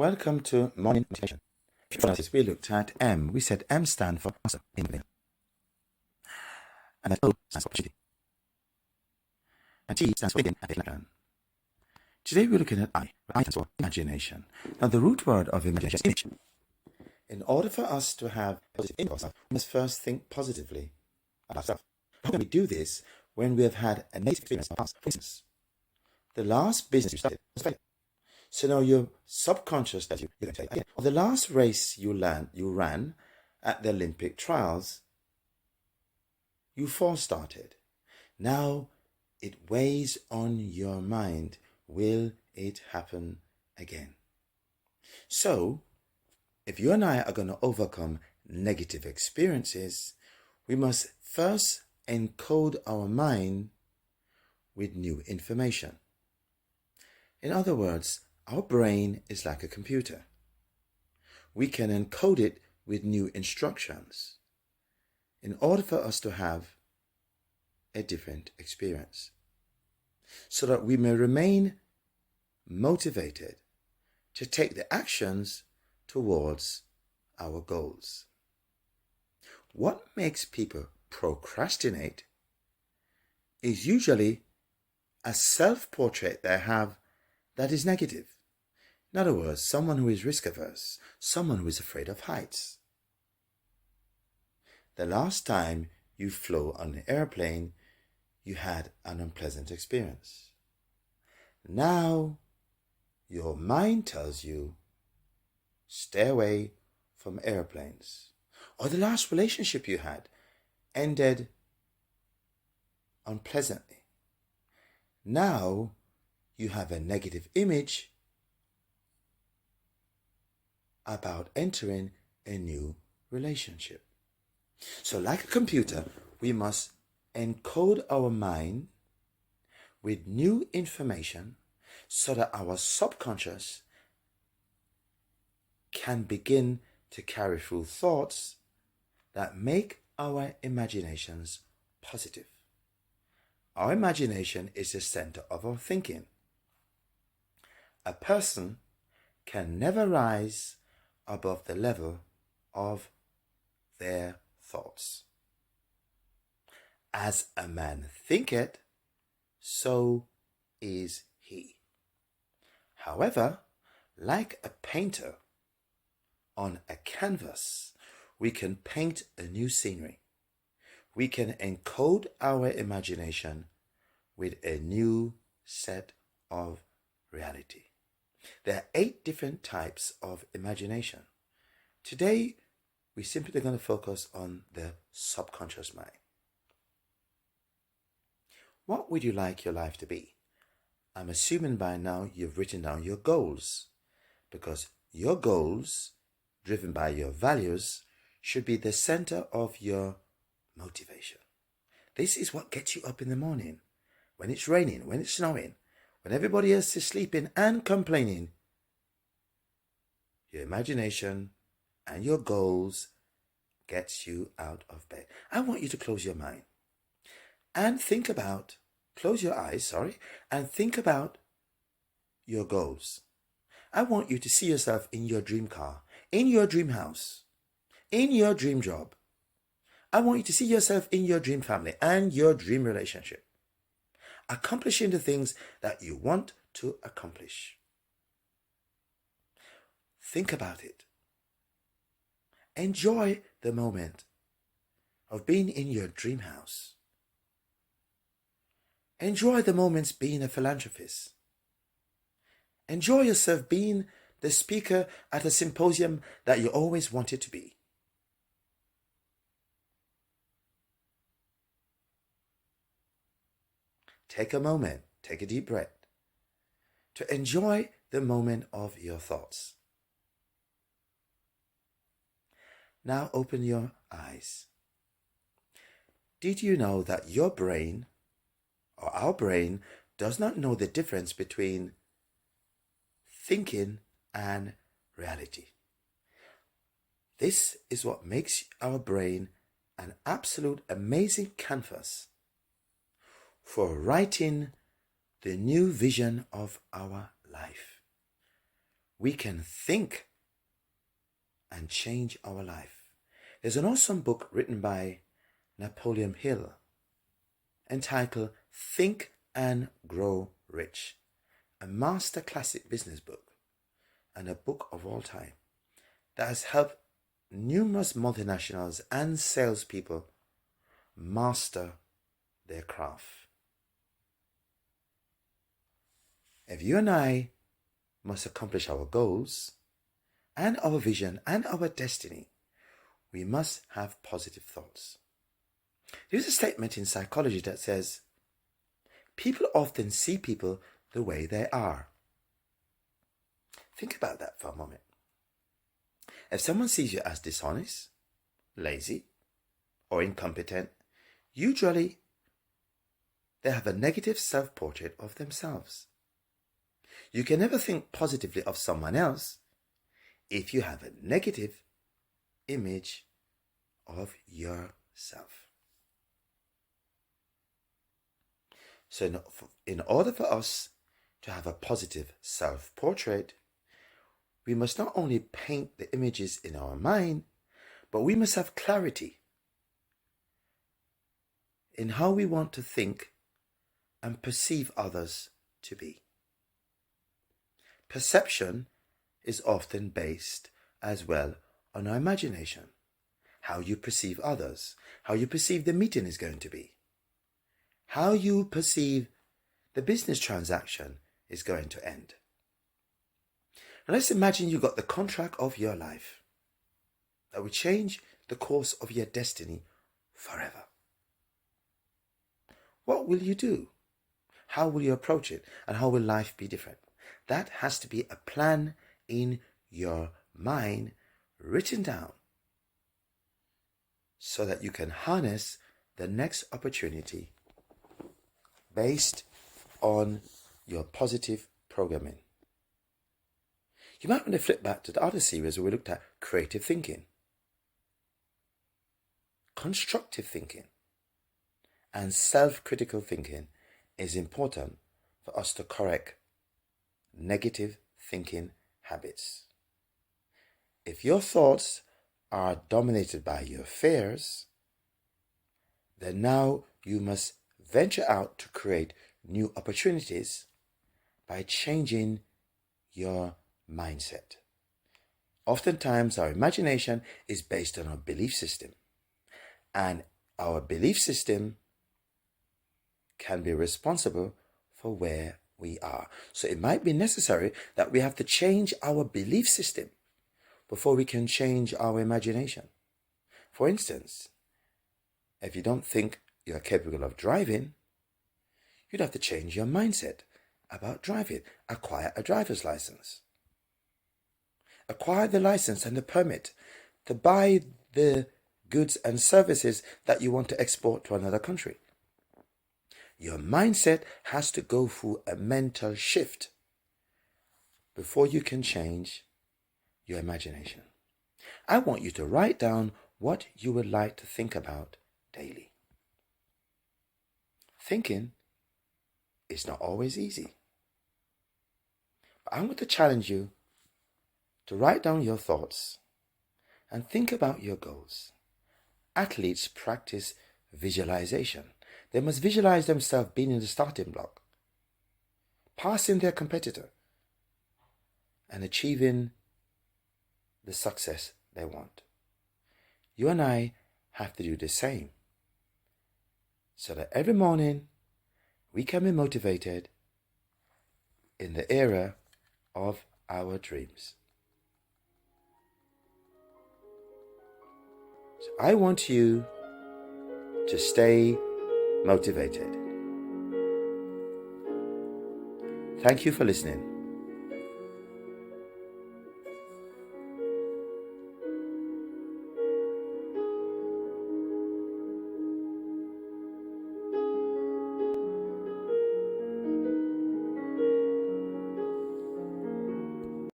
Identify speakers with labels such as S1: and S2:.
S1: Welcome to Morning Meditation. We looked at M. We said M stands for master in English. And that O stands for opportunity. And T stands for begin and learn. Today we're looking at I. I stands for imagination. Now the root word of imagination is image. In order for us to have positive image of ourselves, we must first think positively about ourselves. How can we do this when we have had a negative experience in the past? For instance, the last business you started was a failure. So now your subconscious tells you you're going to fail again. Or the last race you ran at the Olympic trials, you false started. Now it weighs on your mind. Will it happen again? So if you and I are going to overcome negative experiences, we must first encode our mind with new information. In other words, our brain is like a computer. We can encode it with new instructions in order for us to have a different experience, so that we may remain motivated to take the actions towards our goals. What makes people procrastinate is usually a self-portrait they have that is negative. In other words, someone who is risk averse, someone who is afraid of heights. The last time you flew on an airplane, you had an unpleasant experience. Now, your mind tells you, stay away from airplanes. Or the last relationship you had ended unpleasantly. Now, you have a negative image about entering a new relationship. So like a computer, we must encode our mind with new information so that our subconscious can begin to carry through thoughts that make our imaginations positive. Our imagination is the center of our thinking. A person can never rise above the level of their thoughts. As a man thinketh, so is he. However, like a painter on a canvas, we can paint a new scenery. We can encode our imagination with a new set of reality. There are 8 different types of imagination. Today, we're simply going to focus on the subconscious mind. What would you like your life to be? I'm assuming by now you've written down your goals, because your goals, driven by your values, should be the center of your motivation. This is what gets you up in the morning, when it's raining, when it's snowing, when everybody else is sleeping and complaining. Your imagination and your goals gets you out of bed. I want you to close your mind and close your eyes, and think about your goals. I want you to see yourself in your dream car, in your dream house, in your dream job. I want you to see yourself in your dream family and your dream relationship, accomplishing the things that you want to accomplish. Think about it. Enjoy the moment of being in your dream house. Enjoy the moments being a philanthropist. Enjoy yourself being the speaker at a symposium that you always wanted to be. Take a moment, take a deep breath to enjoy the moment of your thoughts. Now open your eyes. Did you know that your brain, or our brain, does not know the difference between thinking and reality? This is what makes our brain an absolute amazing canvas for writing the new vision of our life. we can think and change our life. There's an awesome book written by Napoleon Hill entitled Think and Grow Rich, a master classic business book and a book of all time that has helped numerous multinationals and salespeople master their craft. If you and I must accomplish our goals and our vision and our destiny, we must have positive thoughts. There's a statement in psychology that says, people often see people the way they are. Think about that for a moment. If someone sees you as dishonest, lazy, or incompetent, usually they have a negative self-portrait of themselves. You can never think positively of someone else if you have a negative image of yourself. So in order for us to have a positive self-portrait, we must not only paint the images in our mind, but we must have clarity in how we want to think and perceive others to be. Perception is often based as well on our imagination, how you perceive others, how you perceive the meeting is going to be, how you perceive the business transaction is going to end. Now let's imagine you got the contract of your life that will change the course of your destiny forever. What will you do? How will you approach it? And how will life be different? That has to be a plan in your mind, written down, so that you can harness the next opportunity based on your positive programming. You might want to flip back to the other series where we looked at creative thinking, constructive thinking, and self-critical thinking is important for us to correct negative thinking habits. If your thoughts are dominated by your fears, then now you must venture out to create new opportunities by changing your mindset. Oftentimes our imagination is based on our belief system, and our belief system can be responsible for where we are. So it might be necessary that we have to change our belief system before we can change our imagination. For instance, if you don't think you're capable of driving, you'd have to change your mindset about driving. Acquire a driver's license. Acquire the license and the permit to buy the goods and services that you want to export to another country. Your mindset has to go through a mental shift before you can change your imagination. I want you to write down what you would like to think about daily. Thinking is not always easy, but I want to challenge you to write down your thoughts and think about your goals. Athletes practice visualization. They must visualize themselves being in the starting block, passing their competitor, and achieving the success they want. You and I have to do the same, so that every morning we can be motivated in the era of our dreams. So I want you to stay motivated. Thank you for listening.